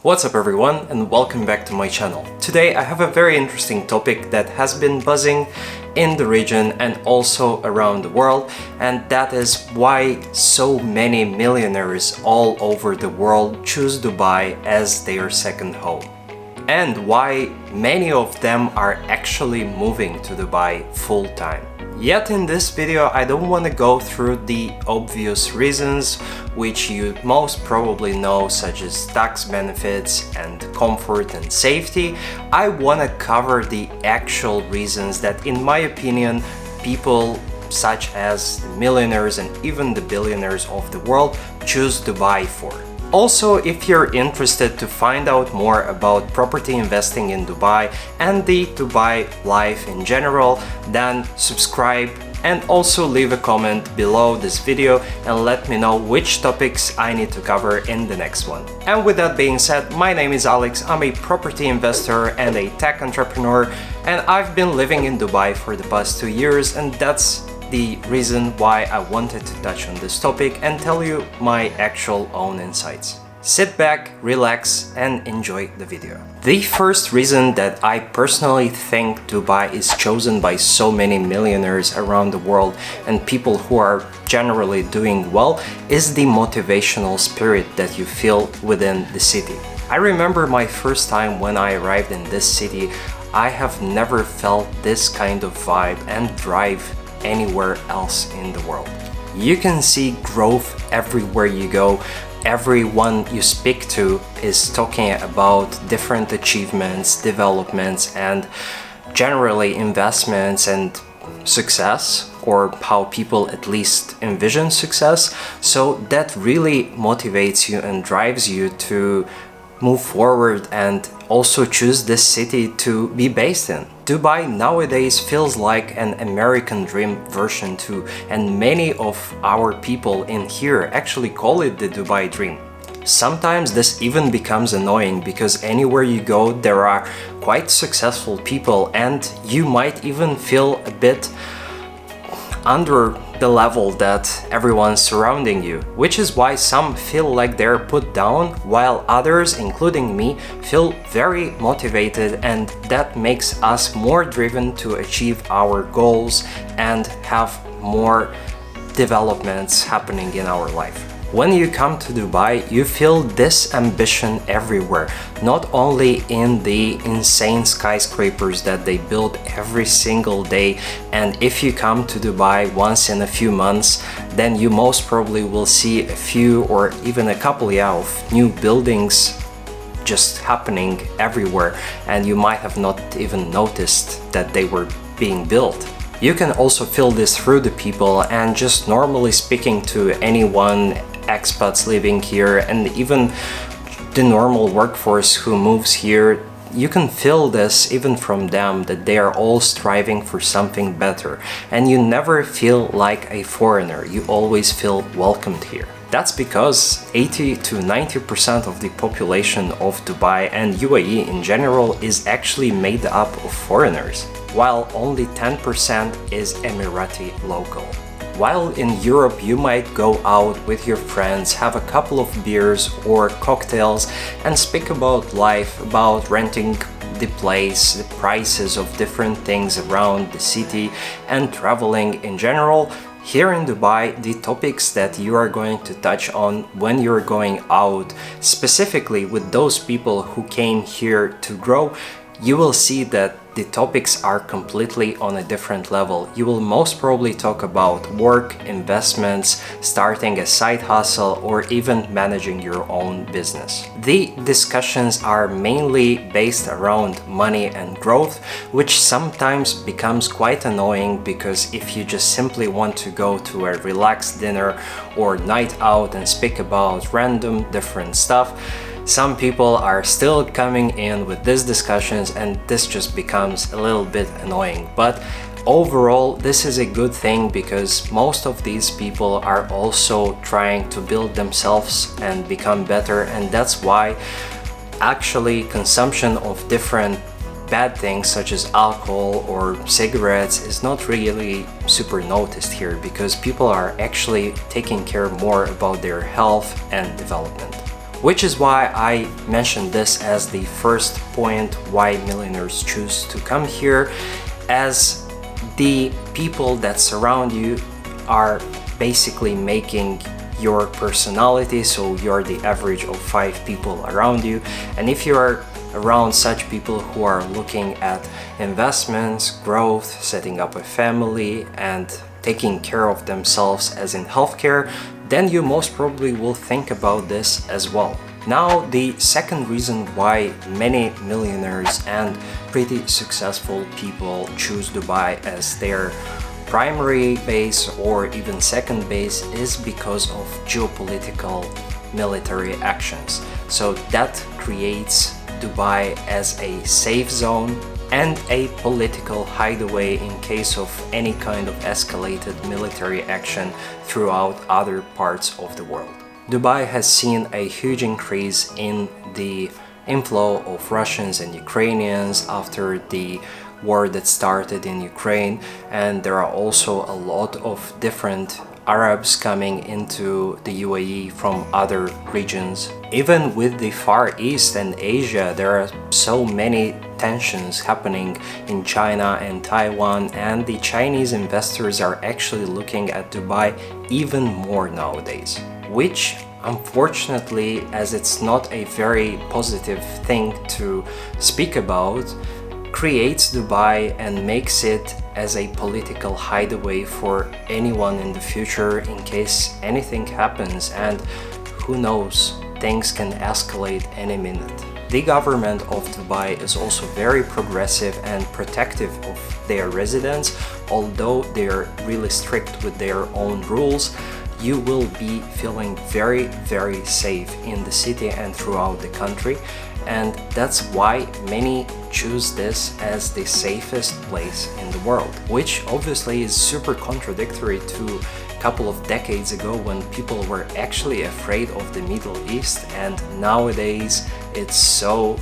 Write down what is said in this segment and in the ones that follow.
What's up everyone, and welcome back to my channel. Today I have a very interesting topic that has been buzzing in the region and also around the world, and that is why so many millionaires all over the world choose Dubai as their second home, and why many of them are actually moving to Dubai full-time. Yet in this video I don't want to go through the obvious reasons which you most probably know, such as tax benefits and comfort and safety. I want to cover the actual reasons that, in my opinion, people such as the millionaires and even the billionaires of the world choose Dubai for. Also, if you're interested to find out more about property investing in Dubai and the Dubai life in general, then subscribe and also leave a comment below this video and let me know which topics I need to cover in the next one. And with that being said, my name is Alex, I'm a property investor and a tech entrepreneur, and I've been living in Dubai for the past 2 years, and that's the reason why I wanted to touch on this topic and tell you my actual own insights. Sit back, relax, and enjoy the video. The first reason that I personally think Dubai is chosen by so many millionaires around the world and people who are generally doing well is the motivational spirit that you feel within the city. I remember my first time when I arrived in this city. I have never felt this kind of vibe and drive anywhere else in the world. You can see growth everywhere you go. Everyone you speak to is talking about different achievements, developments, and generally investments and success, or how people at least envision success. So that really motivates you and drives you to move forward and also choose this city to be based in. Dubai nowadays feels like an American dream version too, and many of our people in here actually call it the Dubai dream. Sometimes this even becomes annoying because anywhere you go there are quite successful people and you might even feel a bit under the level that everyone's surrounding you, which is why some feel like they're put down, while others, including me, feel very motivated, and that makes us more driven to achieve our goals and have more developments happening in our life. When you come to Dubai, you feel this ambition everywhere, not only in the insane skyscrapers that they build every single day, and if you come to Dubai once in a few months, then you most probably will see a few or even a couple of new buildings just happening everywhere, and you might have not even noticed that they were being built. You can also feel this through the people, and just normally speaking to anyone, expats living here and even the normal workforce who moves here, you can feel this even from them, that they are all striving for something better, and you never feel like a foreigner, you always feel welcomed here. That's because 80 to 90% of the population of Dubai and UAE in general is actually made up of foreigners, while only 10% is Emirati local. While in Europe you might go out with your friends, have a couple of beers or cocktails and speak about life, about renting the place, the prices of different things around the city and traveling in general, here in Dubai, the topics that you are going to touch on when you're going out, specifically with those people who came here to grow, you will see that the topics are completely on a different level. You will most probably talk about work, investments, starting a side hustle, or even managing your own business. The discussions are mainly based around money and growth, which sometimes becomes quite annoying because if you just simply want to go to a relaxed dinner or night out and speak about random different stuff, some people are still coming in with these discussions, and this just becomes a little bit annoying. But overall, this is a good thing because most of these people are also trying to build themselves and become better, and that's why actually consumption of different bad things such as alcohol or cigarettes is not really super noticed here, because people are actually taking care more about their health and development. which is why I mentioned this as the first point why millionaires choose to come here, as the people that surround you are basically making your personality, so you're the average of 5 people around you. And if you are around such people who are looking at investments, growth, setting up a family, and taking care of themselves as in healthcare, then you most probably will think about this as well. Now, the second reason why many millionaires and pretty successful people choose Dubai as their primary base or even second base is because of geopolitical military actions. So that creates Dubai as a safe zone and a political hideaway in case of any kind of escalated military action throughout other parts of the world. Dubai has seen a huge increase in the inflow of Russians and Ukrainians after the war that started in Ukraine, and there are also a lot of different Arabs coming into the UAE from other regions. Even with the Far East and Asia, there are so many tensions happening in China and Taiwan, and the Chinese investors are actually looking at Dubai even more nowadays, which unfortunately, as it's not a very positive thing to speak about, creates Dubai and makes it as a political hideaway for anyone in the future in case anything happens, and who knows, things can escalate any minute. The government of Dubai is also very progressive and protective of their residents. Although they're really strict with their own rules, you will be feeling very, very safe in the city and throughout the country. And that's why many choose this as the safest place in the world, which obviously is super contradictory to a couple of decades ago when people were actually afraid of the Middle East, and nowadays it's so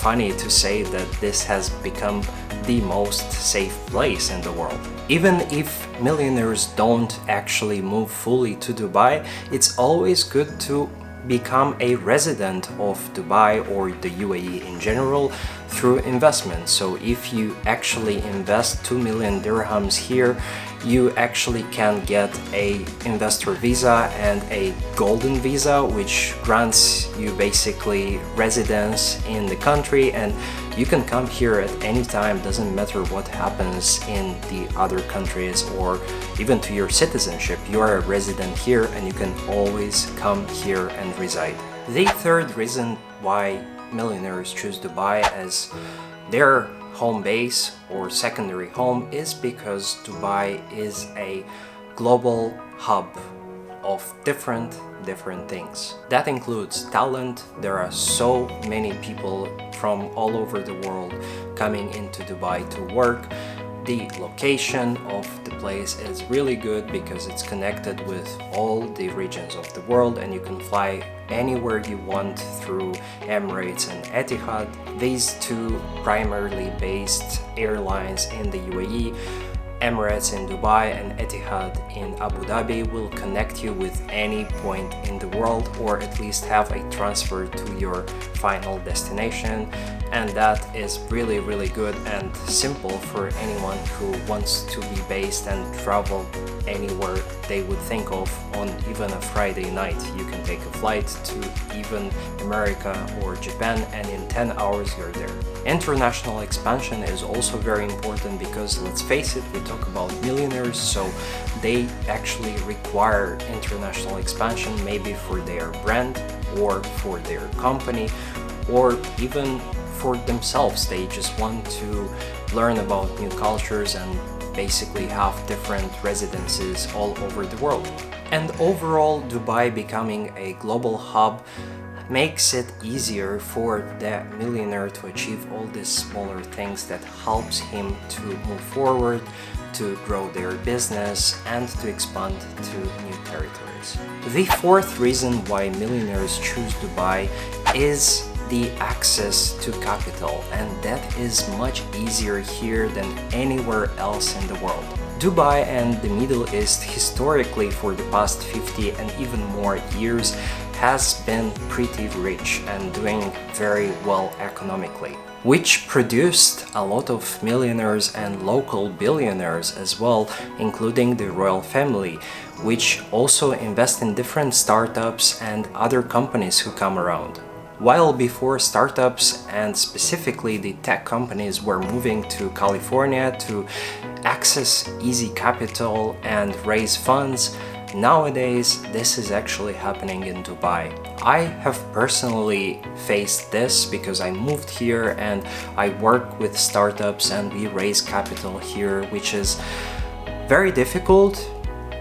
funny to say that this has become the most safe place in the world. Even if millionaires don't actually move fully to Dubai, it's always good to become a resident of Dubai or the UAE in general through investment. So if you actually invest 2 million dirhams here, you actually can get a investor visa and a golden visa, which grants you basically residence in the country, and you can come here at any time. Doesn't matter what happens in the other countries or even to your citizenship. You are a resident here and you can always come here and reside. The third reason why millionaires choose Dubai as their home base or secondary home is because Dubai is a global hub of different things. That includes talent. There are so many people from all over the world coming into Dubai to work. The location of the place is really good because it's connected with all the regions of the world, and you can fly anywhere you want through Emirates and Etihad. These two primarily based airlines in the UAE, Emirates in Dubai and Etihad in Abu Dhabi, will connect you with any point in the world, or at least have a transfer to your final destination. And that is really, really good and simple for anyone who wants to be based and travel anywhere they would think of on even a Friday night. You can take a flight to even America or Japan, and in 10 hours you're there. International expansion is also very important because, let's face it, we talk about millionaires, so they actually require international expansion, maybe for their brand or for their company, or even for themselves. They just want to learn about new cultures and basically have different residences all over the world. And overall, Dubai becoming a global hub makes it easier for the millionaire to achieve all these smaller things that helps him to move forward, to grow their business, and to expand to new territories. The fourth reason why millionaires choose Dubai is the access to capital, and that is much easier here than anywhere else in the world. Dubai and the Middle East historically for the past 50 and even more years has been pretty rich and doing very well economically, which produced a lot of millionaires and local billionaires as well, including the royal family, which also invest in different startups and other companies who come around. While before startups and specifically the tech companies were moving to California to access easy capital and raise funds, nowadays this is actually happening in Dubai. I have personally faced this because I moved here and I work with startups and we raise capital here, which is very difficult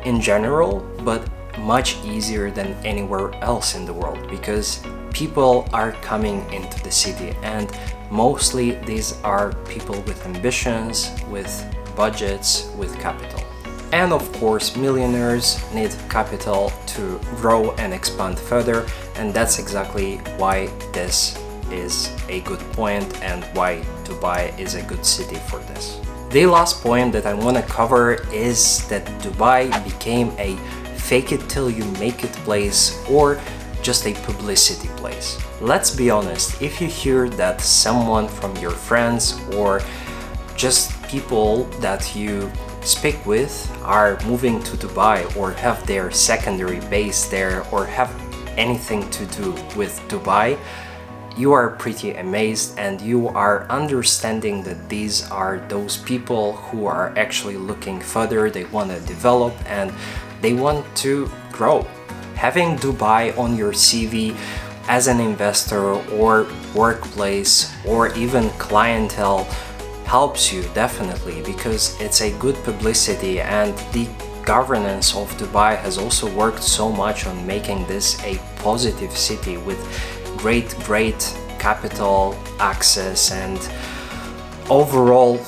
in general, but much easier than anywhere else in the world because people are coming into the city, and mostly these are people with ambitions, with budgets, with capital. And of course, millionaires need capital to grow and expand further, and that's exactly why this is a good point and why Dubai is a good city for this. The last point that I want to cover is that Dubai became a fake it till you make it place, or just a publicity place. Let's be honest, if you hear that someone from your friends or just people that you speak with are moving to Dubai or have their secondary base there or have anything to do with Dubai, you are pretty amazed and you are understanding that these are those people who are actually looking further, they want to develop and they want to grow. Having Dubai on your CV as an investor or workplace or even clientele helps you definitely because it's a good publicity, and the governance of Dubai has also worked so much on making this a positive city with great capital access and overall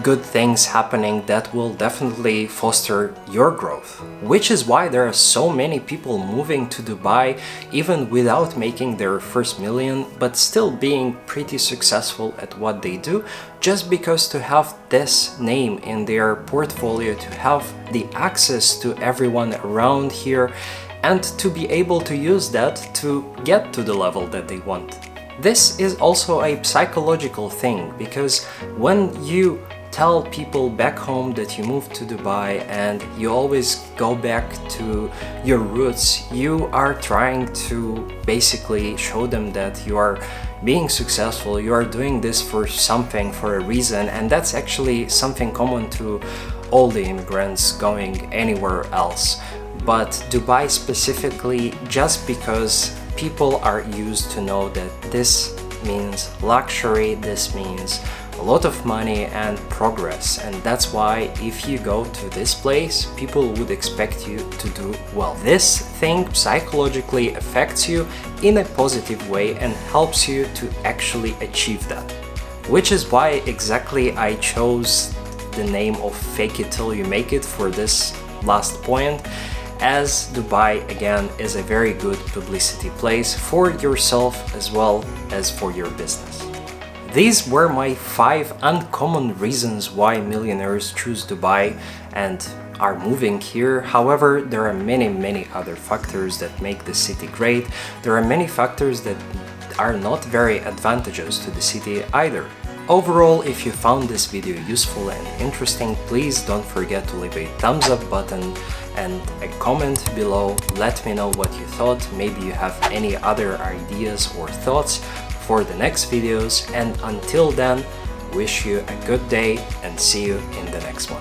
good things happening that will definitely foster your growth. Which is why there are so many people moving to Dubai even without making their first million, but still being pretty successful at what they do, just because to have this name in their portfolio, to have the access to everyone around here and to be able to use that to get to the level that they want. This is also a psychological thing, because when you tell people back home that you moved to Dubai and you always go back to your roots, you are trying to basically show them that you are being successful, you are doing this for something, for a reason, and that's actually something common to all the immigrants going anywhere else. But Dubai specifically, just because people are used to know that this means luxury, this means a lot of money and progress, and that's why if you go to this place, people would expect you to do well. This thing psychologically affects you in a positive way and helps you to actually achieve that. Which is why exactly I chose the name of fake it till you make it for this last point, as Dubai again is a very good publicity place for yourself as well as for your business. These were my 5 uncommon reasons why millionaires choose Dubai and are moving here. However, there are many other factors that make the city great. There are many factors that are not very advantageous to the city either. Overall, if you found this video useful and interesting, please don't forget to leave a thumbs up button and a comment below. Let me know what you thought. Maybe you have any other ideas or thoughts for the next videos, and until then, wish you a good day and see you in the next one.